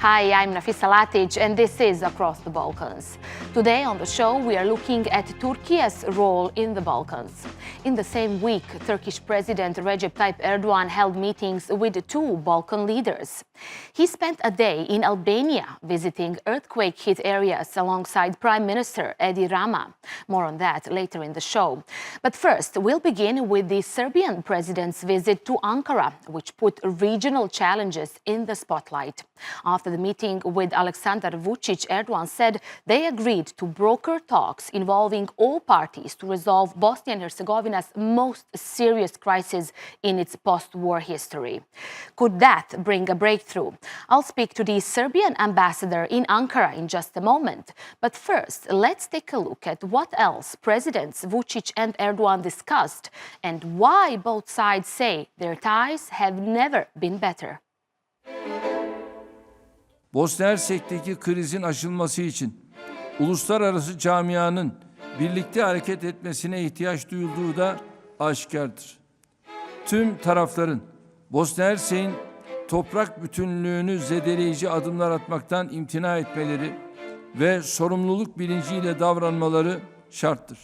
Hi, I'm Nafisa Latic, and this is Across the Balkans. Today on the show, we are looking at Turkey's role in the Balkans. In the same week, Turkish President Recep Tayyip Erdogan held meetings with two Balkan leaders. He spent a day in Albania visiting earthquake-hit areas alongside Prime Minister Edi Rama. More on that later in the show. But first, we'll begin with the Serbian President's visit to Ankara, which put regional challenges in the spotlight. After the meeting with Aleksandar Vucic, Erdogan said they agreed to broker talks involving all parties to resolve Bosnia and Herzegovina's most serious crisis in its post-war history. Could that bring a breakthrough? I'll speak to the Serbian ambassador in Ankara in just a moment. But first, let's take a look at what else Presidents Vucic and Erdogan discussed and why both sides say their ties have never been better. Bosna Hersek'teki krizin aşılması için uluslararası camianın birlikte hareket etmesine ihtiyaç duyulduğu da aşikardır. Tüm tarafların Bosna Hersek'in toprak bütünlüğünü zedeleyici adımlar atmaktan imtina etmeleri ve sorumluluk bilinciyle davranmaları şarttır.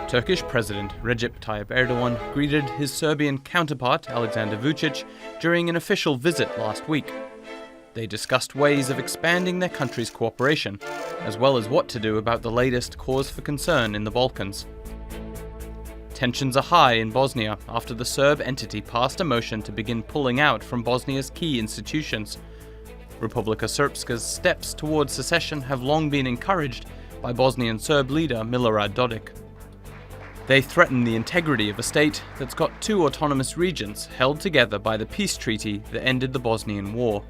Turkish President Recep Tayyip Erdogan greeted his Serbian counterpart Aleksandar Vucic during an official visit last week. They discussed ways of expanding their country's cooperation, as well as what to do about the latest cause for concern in the Balkans. Tensions are high in Bosnia after the Serb entity passed a motion to begin pulling out from Bosnia's key institutions. Republika Srpska's steps towards secession have long been encouraged by Bosnian Serb leader Milorad Dodik. They threaten the integrity of a state that's got two autonomous regions held together by the peace treaty that ended the Bosnian War.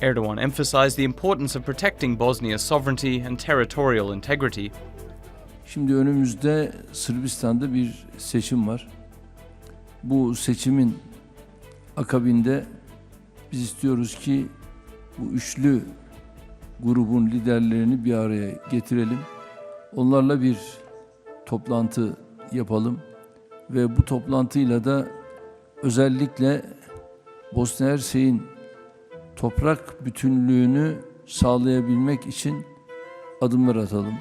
Erdogan emphasized the importance of protecting Bosnia's sovereignty and territorial integrity. Şimdi önümüzde Sırbistan'da bir seçim var. Bu seçimin akabinde biz istiyoruz ki bu üçlü grubun liderlerini bir araya getirelim. Onlarla bir toplantı yapalım ve bu toplantıyla da özellikle Bosna Hersek'in toprak bütünlüğünü sağlayabilmek için adımlar atalım.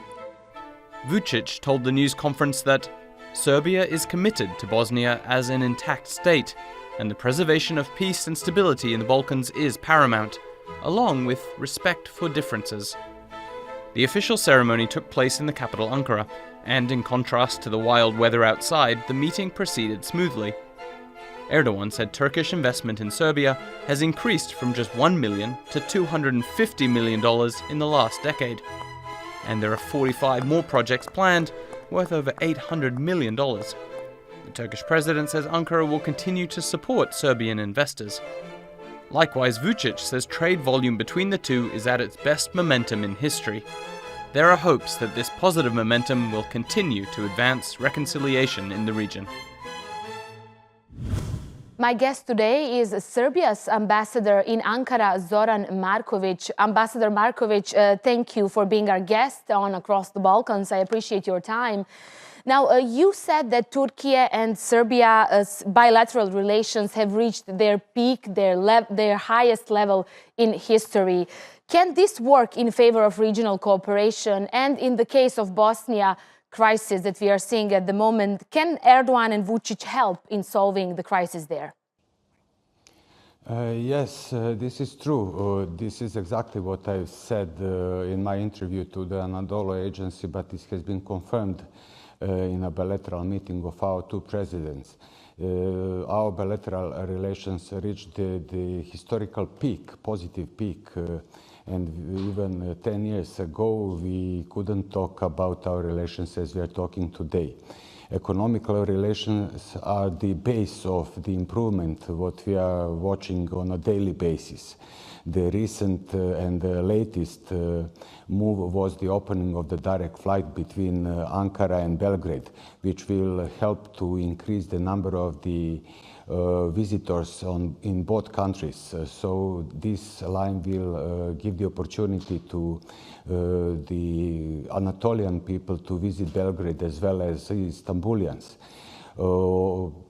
Vucic told the news conference that Serbia is committed to Bosnia as an intact state, and the preservation of peace and stability in the Balkans is paramount, along with respect for differences. The official ceremony took place in the capital Ankara, and in contrast to the wild weather outside, the meeting proceeded smoothly. Erdogan said Turkish investment in Serbia has increased from just $1 million to $250 million in the last decade. And there are 45 more projects planned, worth over $800 million. The Turkish president says Ankara will continue to support Serbian investors. Likewise, Vucic says trade volume between the two is at its best momentum in history. There are hopes that this positive momentum will continue to advance reconciliation in the region. My guest today is Serbia's ambassador in Ankara, Zoran Markovic. Ambassador Markovic, thank you for being our guest on Across the Balkans. I appreciate your time. Now, you said that Turkey and Serbia's bilateral relations have reached their peak, their highest level in history. Can this work in favor of regional cooperation? And in the case of Bosnia crisis that we are seeing at the moment, can Erdogan and Vucic help in solving the crisis there? Yes, this is true. This is exactly what I said in my interview to the Anadolu agency, but this has been confirmed in a bilateral meeting of our two presidents. Our bilateral relations reached the historical peak, positive peak, and even 10 years ago we couldn't talk about our relations as we are talking today. Economical relations are the base of the improvement, what we are watching on a daily basis. The recent and the latest move was the opening of the direct flight between Ankara and Belgrade, which will help to increase the number of the visitors in both countries. So this line will give the opportunity to the Anatolian people to visit Belgrade as well as Istanbulians.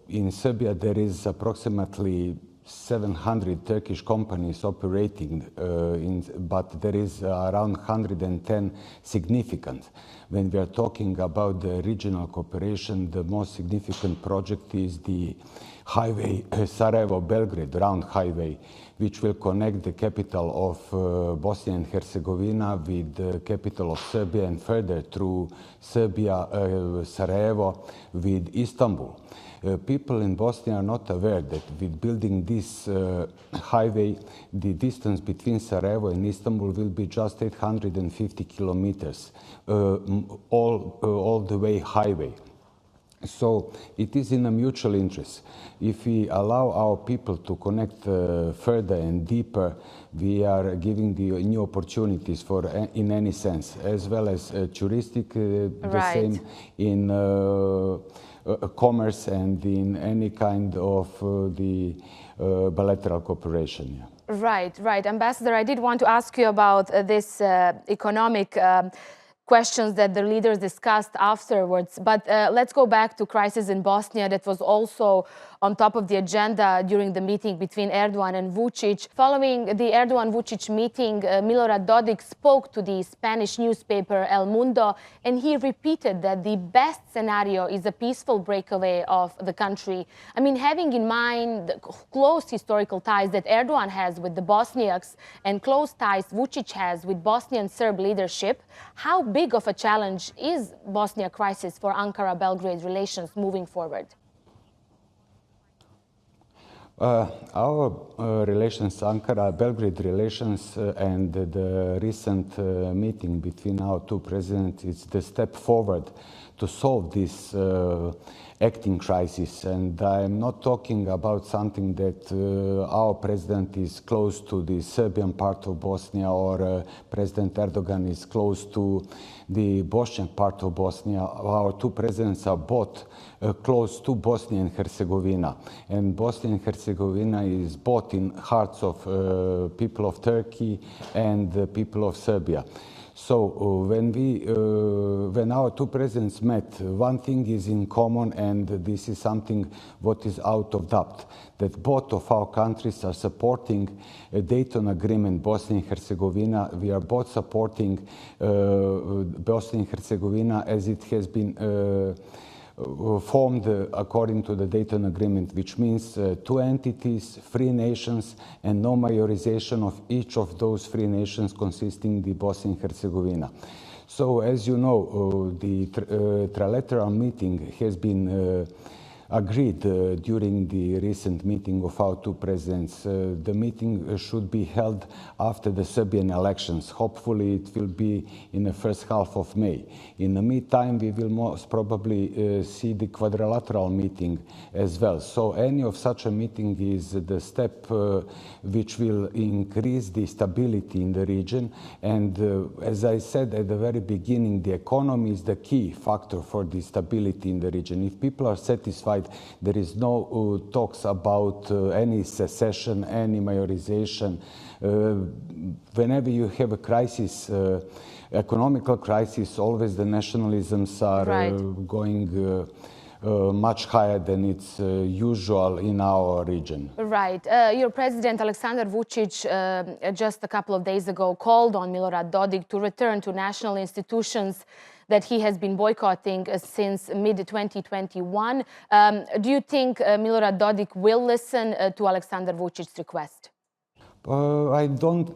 In Serbia there is approximately 700 Turkish companies operating, but there is around 110 significant. When we are talking about the regional cooperation, the most significant project is the highway Sarajevo-Belgrade round highway, which will connect the capital of Bosnia and Herzegovina with the capital of Serbia and further through Serbia, Sarajevo with Istanbul. People in Bosnia are not aware that with building this highway, the distance between Sarajevo and Istanbul will be just 850 kilometers, all the way highway. So it is in a mutual interest. If we allow our people to connect further and deeper, we are giving the new opportunities for, in any sense, as well as touristic, the same in commerce and in any kind of the bilateral cooperation. Yeah. Right. Ambassador, I did want to ask you about this economic questions that the leaders discussed afterwards. But let's go back to crisis in Bosnia that was also on top of the agenda during the meeting between Erdogan and Vucic. Following the Erdogan-Vucic meeting, Milorad Dodik spoke to the Spanish newspaper El Mundo, and he repeated that the best scenario is a peaceful breakaway of the country. I mean, having in mind the close historical ties that Erdogan has with the Bosniaks and close ties Vucic has with Bosnian Serb leadership, how big of a challenge is Bosnia crisis for Ankara-Belgrade relations moving forward? Our relations, Ankara-Belgrade relations, and the recent meeting between our two presidents is the step forward to solve this acting crisis. And I'm not talking about something that our president is close to the Serbian part of Bosnia or President Erdogan is close to the Bosnian part of Bosnia. Our two presidents are both close to Bosnia and Herzegovina. And Bosnia and Herzegovina is both in hearts of people of Turkey and the people of Serbia. So when our two presidents met, one thing is in common, and this is something what is out of doubt, that both of our countries are supporting a Dayton Agreement, Bosnia and Herzegovina. We are both supporting Bosnia and Herzegovina as it has been formed according to the Dayton Agreement, which means two entities, free nations, and no majorization of each of those free nations consisting the Bosnia and Herzegovina. So, as you know, the trilateral meeting has been agreed during the recent meeting of our two presidents. The meeting should be held after the Serbian elections. Hopefully it will be in the first half of May. In the meantime, we will most probably see the quadrilateral meeting as well. So any of such a meeting is the step which will increase the stability in the region. And as I said at the very beginning, the economy is the key factor for the stability in the region. If people are satisfied, there is no talks about any secession, any majorization. Whenever you have a crisis, economical crisis, always the nationalisms are going much higher than it's usual in our region. Right. Your president, Aleksandar Vucic, just a couple of days ago called on Milorad Dodik to return to national institutions that he has been boycotting since mid-2021. Do you think Milorad Dodik will listen to Aleksandar Vucic's request? I don't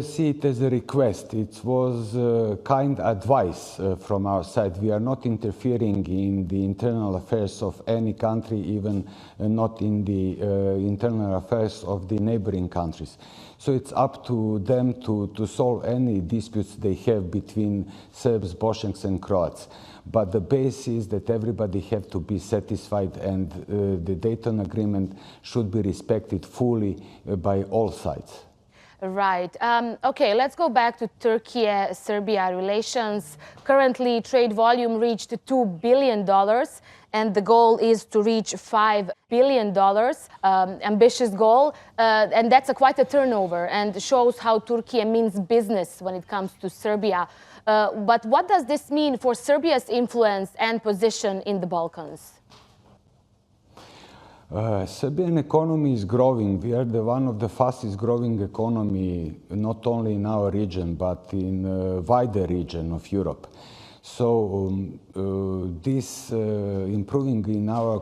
see it as a request. It was kind advice from our side. We are not interfering in the internal affairs of any country, even not in the internal affairs of the neighboring countries. So it's up to them to solve any disputes they have between Serbs, Bosniaks and Croats. But the base is that everybody has to be satisfied, and the Dayton Agreement should be respected fully by all sides. Right. Okay, let's go back to Turkey-Serbia relations. Currently, trade volume reached $2 billion, and the goal is to reach $5 billion. Ambitious goal, and that's quite a turnover, and shows how Turkey means business when it comes to Serbia. But what does this mean for Serbia's influence and position in the Balkans? Serbian economy is growing. We are one of the fastest growing economy, not only in our region, but in a wider region of Europe. So this improving in our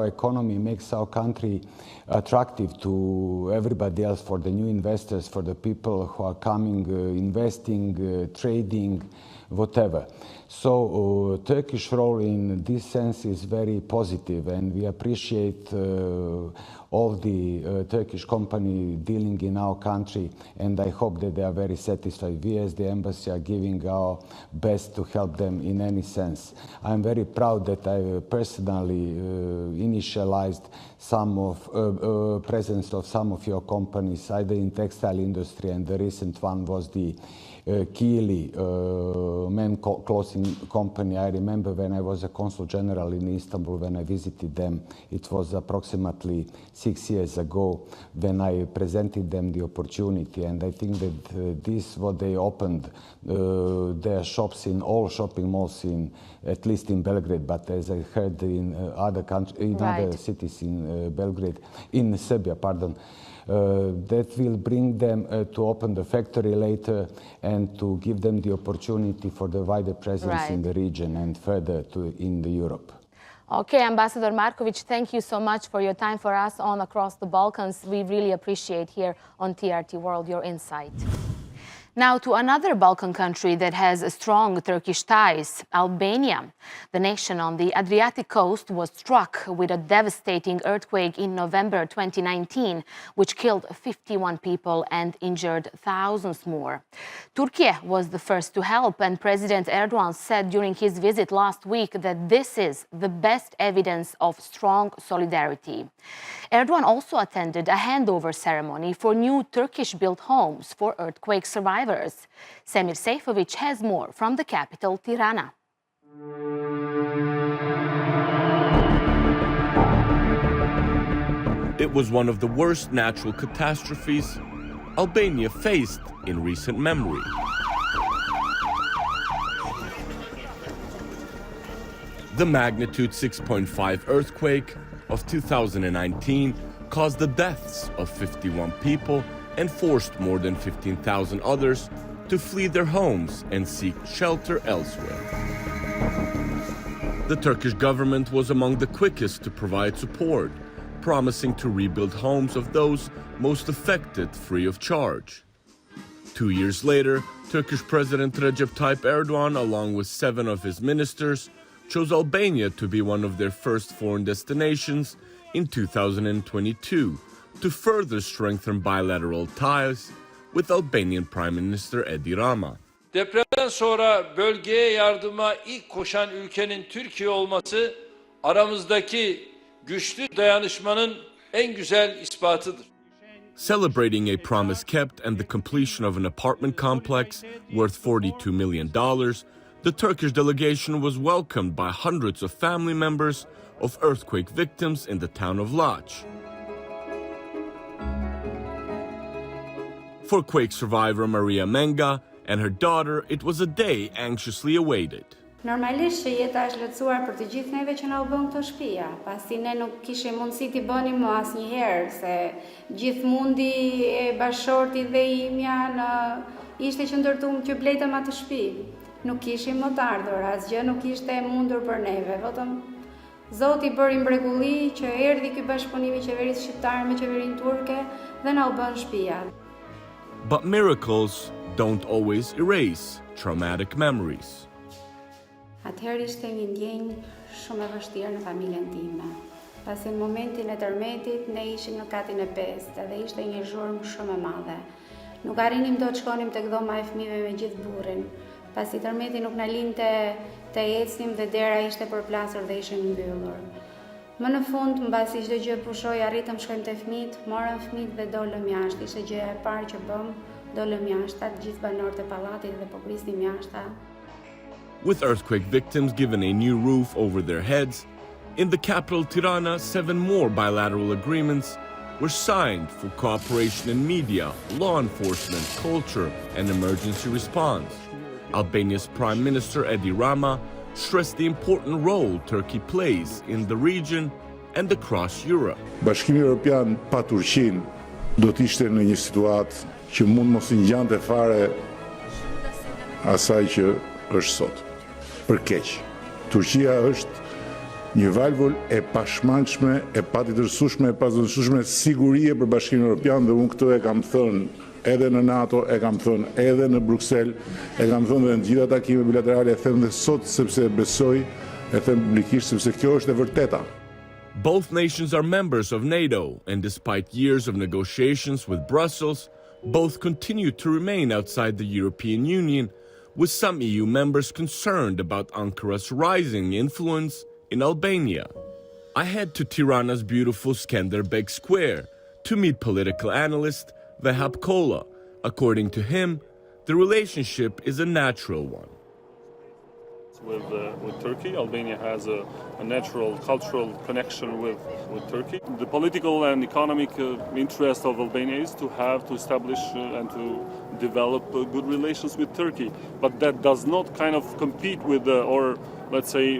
economy makes our country attractive to everybody else, for the new investors, for the people who are coming, investing, trading, whatever. So Turkish role in this sense is very positive, and we appreciate all the Turkish company dealing in our country, and I hope that they are very satisfied. We as the embassy are giving our best to help them in any sense. I'm very proud that I personally initialized some of presence of some of your companies, either in textile industry, and the recent one was the Kili men clothing company. I remember when I was a consul general in Istanbul, when I visited them, it was approximately 6 years ago, when I presented them the opportunity, and I think that this what they opened their shops in all shopping malls, in at least in Belgrade, but as I heard in other countries, in other cities in Belgrade, in Serbia, pardon. That will bring them to open the factory later and to give them the opportunity for the wider presence in the region and further in Europe. Okay, Ambassador Markovic, thank you so much for your time for us on Across the Balkans. We really appreciate here on TRT World your insight. Now to another Balkan country that has strong Turkish ties, Albania. The nation on the Adriatic coast was struck with a devastating earthquake in November 2019, which killed 51 people and injured thousands more. Turkey was the first to help, and President Erdogan said during his visit last week that this is the best evidence of strong solidarity. Erdogan also attended a handover ceremony for new Turkish-built homes for earthquake survivors. Semir Sejfovic has more from the capital, Tirana. It was one of the worst natural catastrophes Albania faced in recent memory. The magnitude 6.5 earthquake of 2019 caused the deaths of 51 people and forced more than 15,000 others to flee their homes and seek shelter elsewhere. The Turkish government was among the quickest to provide support, promising to rebuild homes of those most affected free of charge. 2 years later, Turkish President Recep Tayyip Erdogan, along with 7 of his ministers, chose Albania to be one of their first foreign destinations in 2022, to further strengthen bilateral ties with Albanian Prime Minister Edi Rama. Depremden sonra bölgeye yardıma ilk koşan ülkenin Türkiye olması aramızdaki güçlü dayanışmanın en güzel ispatıdır. Celebrating a promise kept and the completion of an apartment complex worth $42 million, the Turkish delegation was welcomed by hundreds of family members of earthquake victims in the town of Lach. For quake survivor Maria Menga and her daughter, it was a day anxiously awaited. Normalisht që jeta është lehtësuar për të gjithë neve që na u bën këto shtëpia, pasi ne nuk kishim mundësi t'i bënim më asnjëherë, se gjithë mundi e bashortit dhe imja ishte që ndërtuam që bletëm atë shtëpi. Nuk kishim më të ardhur, asgjë nuk ishte mundur për neve, vetëm Zoti bëri mrekulli që erdhi ky bashkëpunim i qeverisë shqiptare me qeverinë turke dhe na u bën shtëpia. But miracles don't always erase traumatic memories. Atëherë ishte një ndjenjë shumë e vështirë në familjen time. Pasi në momentin e tërmetit ne ishim në katin e 5 dhe ishte një zhurmë shumë e madhe. Nuk arrinim dot shkonim tek dhoma e fëmijëve me gjithë burrin, pasi tërmeti nuk na linte të ecnim dhe dera ishte përplasur dhe ishte mbyllur. Më në fund, mbasi çdo gjë pushoi, arritëm shkojmë te fëmijët, morëm fëmijët dhe dolëm jashtë. Ishte gjëja e parë që bëm, dolëm jashtë, të gjithë banorët e pallatit dhe po prisnim jashtë. With earthquake victims given a new roof over their heads, in the capital Tirana, 7 more bilateral agreements were signed for cooperation in media, law enforcement, culture, and emergency response. Albania's Prime Minister Edi Rama stressed the important role Turkey plays in the region and across Europe. Bashkimi Evropian pa Turqinë do të ishte në një situatë që mund mos i ngjante fare asaj që është sot. Për keq. Turqia është një valvul e pashmangshme, e patitërsueshme, e pazënshme sigurie për Bashkimin Evropian, dhe unë këtë e kam thënë edhe në NATO, e kam thënë edhe në Bruksel, e kam thënë edhe në gjitha takime bilaterale, e them dhe sot sepse besoj, e them publikisht sepse kjo është e vërteta. Both nations are members of NATO, and despite years of negotiations with Brussels, both continue to remain outside the European Union, with some EU members concerned about Ankara's rising influence in Albania. I head to Tirana's beautiful Skanderbeg Square to meet political analyst Vehab Kola. According to him, the relationship is a natural one. With Turkey, Albania has a natural cultural connection with Turkey. The political and economic interest of Albania is to establish and to develop good relations with Turkey, but that does not kind of compete with or let's say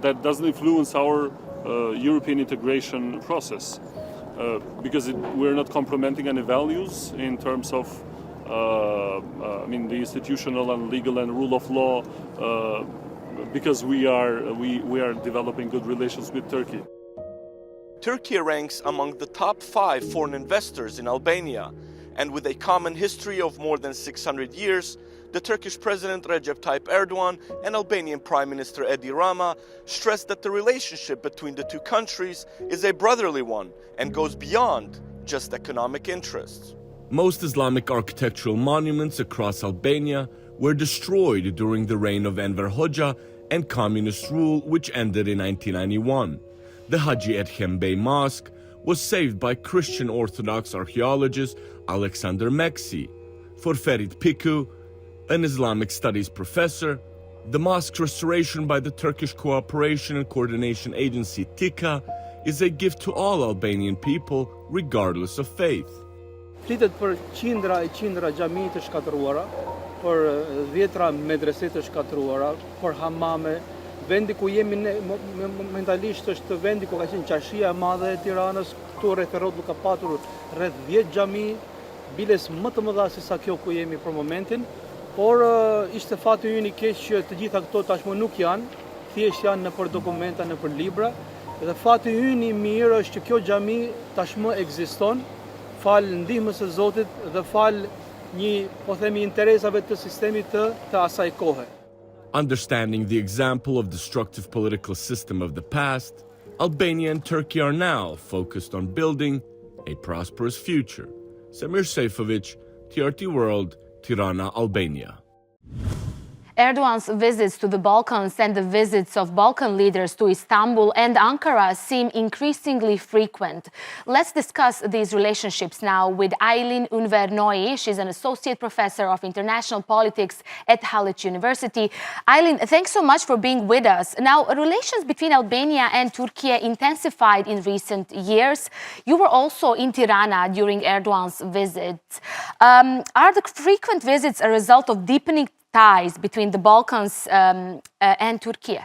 that doesn't influence our European integration process because we're not compromising any values in terms of the institutional and legal and rule of law, because we are developing good relations with Turkey. Turkey ranks among the top 5 foreign investors in Albania, and with a common history of more than 600 years, the Turkish President Recep Tayyip Erdogan and Albanian Prime Minister Edi Rama stressed that the relationship between the two countries is a brotherly one and goes beyond just economic interests. Most Islamic architectural monuments across Albania were destroyed during the reign of Enver Hoxha and communist rule, which ended in 1991. The Haji Edhem Bey Mosque was saved by Christian Orthodox archaeologist Alexander Meksi. For Ferit Piku, an Islamic studies professor, the mosque's restoration by the Turkish Cooperation and Coordination Agency TICA is a gift to all Albanian people, regardless of faith. Flitet për qindra e qindra xhami të shkatëruara, për dhjetra medrese të shkatëruara, për hamame. Vendi ku jemi ne momentalisht është vendi ku ka qenë qashia e madhe e Tiranës. Këtu rreth rrotull ka patur rreth 10 xhami, biles më të mëdha se sa kjo ku jemi për momentin, por ishte fati ynë i keq që të gjitha këto tashmë nuk janë, thjesht janë nëpër dokumenta, nëpër libra, dhe fati ynë i mirë është që kjo xhami tashmë ekziston, fal ndihmës së Zotit dhe fal një, po themi, interesave të sistemit të asaj kohe. Understanding the example of destructive political system of the past, Albania and Turkey are now focused on building a prosperous future. Semir Sejfovic, TRT World, Tirana, Albania. Erdogan's visits to the Balkans and the visits of Balkan leaders to Istanbul and Ankara seem increasingly frequent. Let's discuss these relationships now with Aylin Unver Noi. She's an associate professor of international politics at Halic University. Aylin, thanks so much for being with us. Now, relations between Albania and Turkey intensified in recent years. You were also in Tirana during Erdogan's visit. Are the frequent visits a result of deepening ties between the Balkans and Turkey?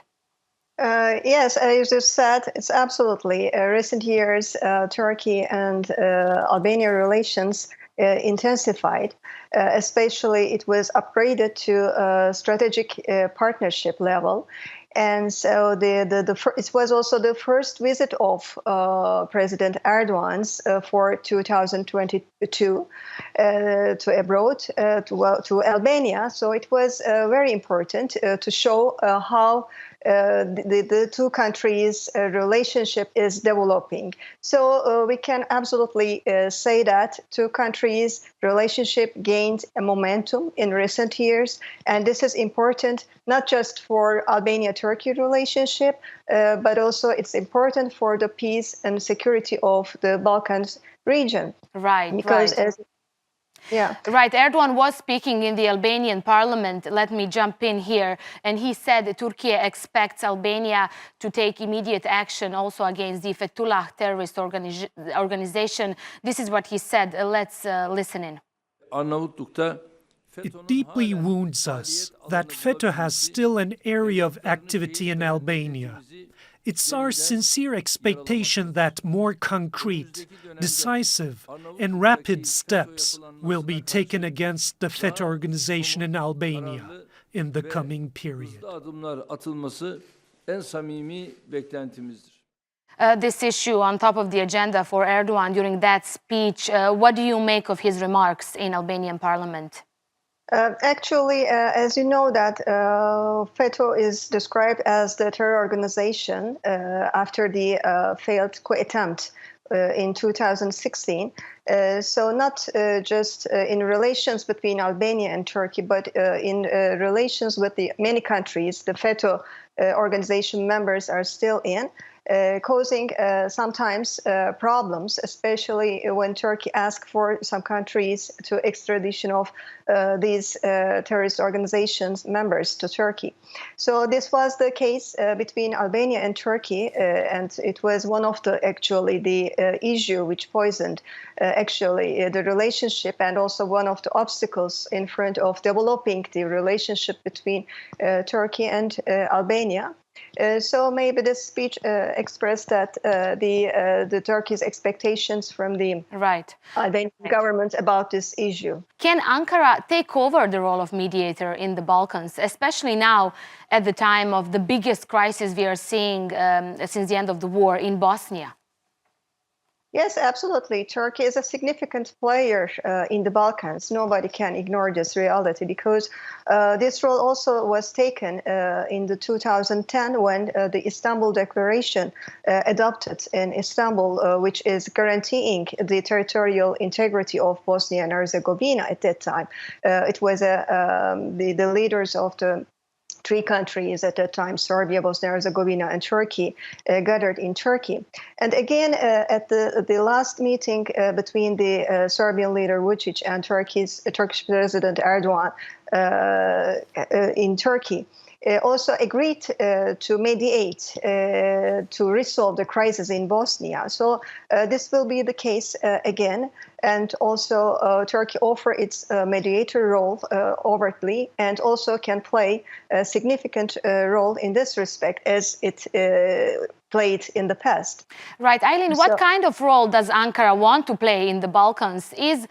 Yes, as you said, it's absolutely. Recent years, Turkey and Albania relations intensified. Especially, it was upgraded to a strategic partnership level. And so it was also the first visit of President Erdogan's for 2022 to abroad, to Albania. So it was very important to show how the two countries' relationship is developing. So we can absolutely say that two countries' relationship gained a momentum in recent years, and this is important not just for Albania-Turkey relationship, but also it's important for the peace and security of the Balkans region. Right, because right. Right, Erdogan was speaking in the Albanian parliament. Let me jump in here. And he said that Turkey expects Albania to take immediate action also against the Fethullah terrorist organization. This is what he said. Let's listen in. It deeply wounds us that FETÖ has still an area of activity in Albania. It's our sincere expectation that more concrete, decisive, and rapid steps will be taken against the FETÖ organization in Albania in the coming period. This issue on top of the agenda for Erdogan during that speech, what do you make of his remarks in Albanian parliament? Actually, as you know, that FETÖ is described as the terror organization after the failed coup attempt in 2016. So not just in relations between Albania and Turkey, but in relations with the many countries the FETÖ organization members are still in. Causing sometimes problems, especially when Turkey asks for some countries to extradition of these terrorist organizations members to Turkey. So this was the case between Albania and Turkey, and it was one of the issue which poisoned the relationship, and also one of the obstacles in front of developing the relationship between Turkey and Albania. So maybe this speech expressed that the Turkey's expectations from the Albanian government about this issue. Can Ankara take over the role of mediator in the Balkans, especially now at the time of the biggest crisis we are seeing since the end of the war in Bosnia? Yes, absolutely. Turkey is a significant player in the Balkans. Nobody can ignore this reality, because this role also was taken in the 2010 when the Istanbul Declaration adopted in Istanbul, which is guaranteeing the territorial integrity of Bosnia and Herzegovina at that time. It was the leaders of the three countries at that time, Serbia, Bosnia and Herzegovina, and Turkey, gathered in Turkey. And again, at the last meeting between the Serbian leader Vucic and Turkish President Erdogan in Turkey, also agreed to mediate to resolve the crisis in Bosnia. So this will be the case again. And also Turkey offer its mediator role overtly, and also can play a significant role in this respect as it played in the past. Right. Aylin, what kind of role does Ankara want to play in the Balkans? Is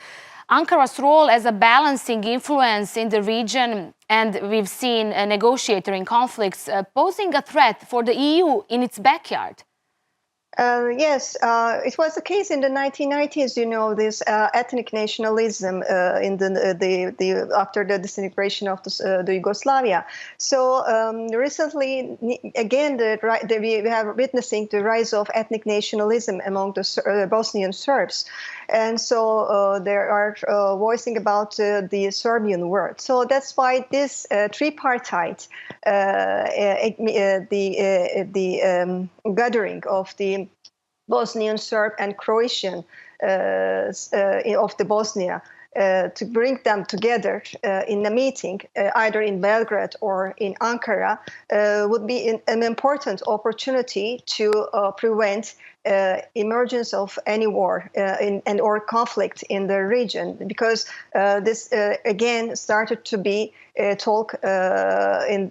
Ankara's role as a balancing influence in the region, and we've seen a negotiator in conflicts, posing a threat for the EU in its backyard? Yes, it was the case in the 1990s. You know, this ethnic nationalism in after the disintegration of the Yugoslavia. So recently, again, we have witnessing the rise of ethnic nationalism among the Bosnian Serbs, and so they are voicing about the Serbian word. So that's why this tripartite, gathering of the Bosnian, Serb, and Croatian of the Bosnia, to bring them together in a meeting, either in Belgrade or in Ankara, would be an important opportunity to prevent emergence of any war or conflict in the region, because this again started to be talk right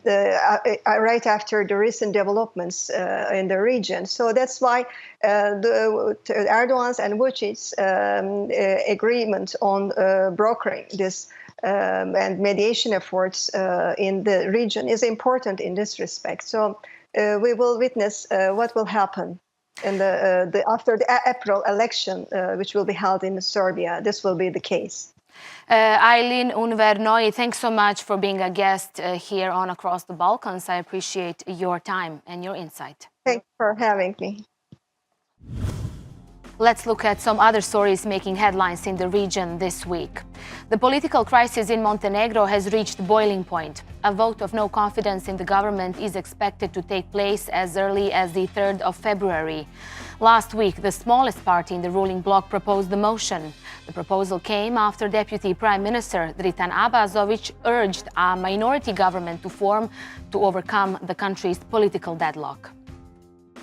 after the recent developments in the region. So that's why Erdogan's and Vucic's agreement on brokering this and mediation efforts in the region is important in this respect. So we will witness what will happen in after the April election, which will be held in Serbia. This will be the case. Aylin Unver Noi, thanks so much for being a guest here on Across the Balkans. I appreciate your time and your insight. Thanks for having me. Let's look at some other stories making headlines in the region this week. The political crisis in Montenegro has reached boiling point. A vote of no confidence in the government is expected to take place as early as the 3rd of February. Last week, the smallest party in the ruling bloc proposed the motion. The proposal came after Deputy Prime Minister Dritan Abazovic urged a minority government to form to overcome the country's political deadlock.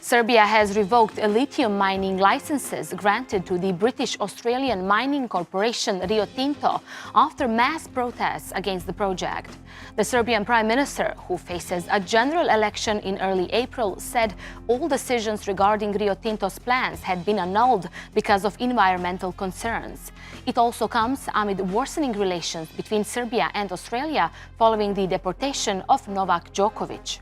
Serbia has revoked lithium mining licenses granted to the British-Australian mining corporation Rio Tinto after mass protests against the project. The Serbian Prime Minister, who faces a general election in early April, said all decisions regarding Rio Tinto's plans had been annulled because of environmental concerns. It also comes amid worsening relations between Serbia and Australia following the deportation of Novak Djokovic.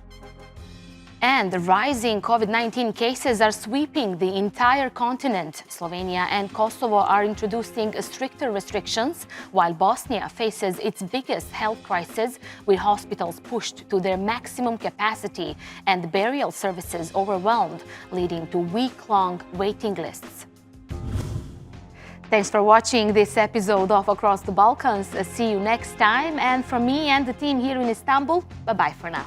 And the rising COVID-19 cases are sweeping the entire continent. Slovenia and Kosovo are introducing stricter restrictions, while Bosnia faces its biggest health crisis, with hospitals pushed to their maximum capacity and burial services overwhelmed, leading to week-long waiting lists. Thanks for watching this episode of Across the Balkans. See you next time. And from me and the team here in Istanbul, bye-bye for now.